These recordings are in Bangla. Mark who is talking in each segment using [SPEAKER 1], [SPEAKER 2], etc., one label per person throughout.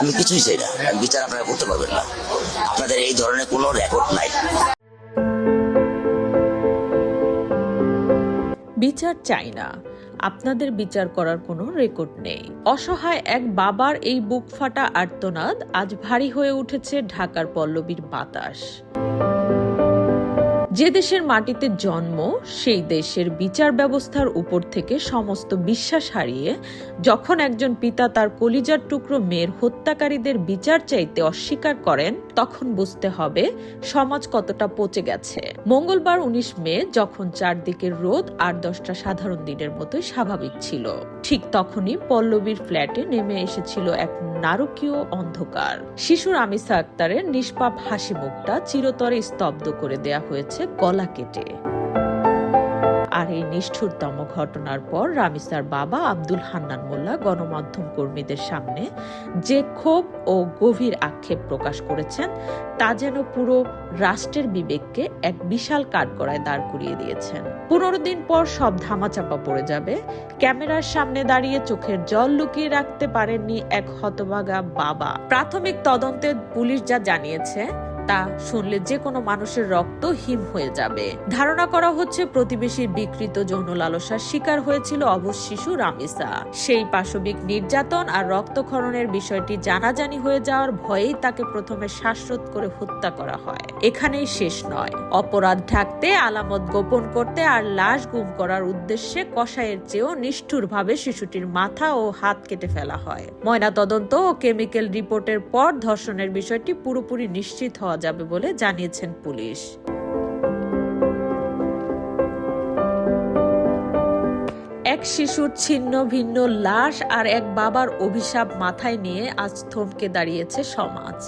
[SPEAKER 1] আমি কিছুই চাই না, বিচার আপনারা করতে পারবেন না, আপনাদের এই ধরনের কোনো রেকর্ড নাই।
[SPEAKER 2] বিচার চাই না, আপনাদের বিচার করার কোনো রেকর্ড নেই। অসহায় এক বাবার এই বুক ফাটা আর্তনাদ আজ ভারী হয়ে উঠেছে ঢাকার পল্লবীর বাতাস। যে দেশের মাটিতে জন্ম, সেই দেশের বিচার ব্যবস্থার উপর থেকে সমস্ত বিশ্বাস হারিয়ে যখন একজন পিতা তার কলিজার টুকরো মেয়ের হত্যাকারীদের বিচার চাইতে অস্বীকার করেন, তখন বুঝতে হবে সমাজ কতটা পচে গেছে। মঙ্গলবার 19 মে যখন চারদিকের রোদ আর 10টা সাধারণ দিনের মতোই স্বাভাবিক ছিল, ঠিক তখনই পল্লবীর ফ্ল্যাটে নেমে এসেছিল এক নারকীয় অন্ধকার। শিশু রামিসা আক্তারের নিষ্পাপ হাসি মুখটা চিরতরে স্তব্ধ করে দেয়া হয়েছে গলা কেটে। আর এই নিষ্ঠুরতম ঘটনার পর রামিসার বাবা আব্দুল হান্নান মোল্লা গণমাধ্যম কর্মীদের সামনে যে ক্ষোভ ও গভীর আক্ষেপ প্রকাশ করেছেন, তা যেন পুরো রাষ্ট্রের বিবেককে এক বিশাল কাঠগড়ায় দাঁড় করিয়ে দিয়েছেন। 15 দিন পর সব ধামাচাপা পড়ে যাবে। ক্যামেরার সামনে দাঁড়িয়ে চোখের জল লুকিয়ে রাখতে পারেননি এক হতভাগা বাবা। প্রাথমিক তদন্তে পুলিশ যা জানিয়েছে তা শুনলে যে কোনো মানুষের রক্ত হিম হয়ে যাবে। ধারণা করা হচ্ছে প্রতিবেশীর বিকৃত যৌন লালসার শিকার হয়েছিল অবশ শিশু রামিসা। সেই পাশবিক নির্যাতন আর রক্তক্ষরণের বিষয়টি জানাজানি হয়ে যাওয়ার ভয়েই তাকে প্রথমে শ্বাসরোধ করে হত্যা করা হয়। এখানেই শেষ নয়, অপরাধ ঢাকতে, আলামত গোপন করতে আর লাশ গুম করার উদ্দেশ্যে কসাইয়ের চেয়েও নিষ্ঠুরভাবে শিশুটির মাথা ও হাত কেটে ফেলা হয়। ময়নাতদন্ত ও কেমিক্যাল রিপোর্টের পর ধর্ষণের বিষয়টি পুরোপুরি নিশ্চিত হওয়া যাবে বলে জানিয়েছেন পুলিশ। এক শিশুর ছিন্ন ভিন্ন লাশ আর এক বাবার অভিশাপ মাথায় নিয়ে আজ থমকে দাঁড়িয়েছে সমাজ।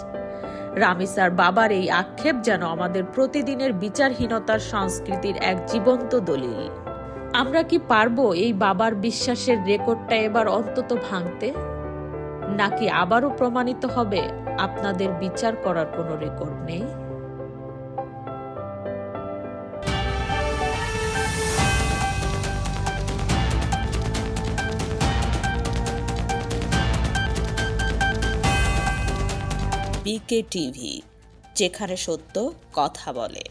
[SPEAKER 2] রামিসার বাবার এই আক্ষেপ যেন আমাদের প্রতিদিনের বিচারহীনতার সংস্কৃতির এক জীবন্ত দলিল। আমরা কি পারবো এই বাবার বিশ্বাসের রেকর্ডটা এবার অন্তত ভাঙতে, নাকি আবারও প্রমাণিত হবে আপনাদের বিচার করার কোনো রেকর্ড নেই? বিকে টিভি, যেখানে সত্য কথা বলে।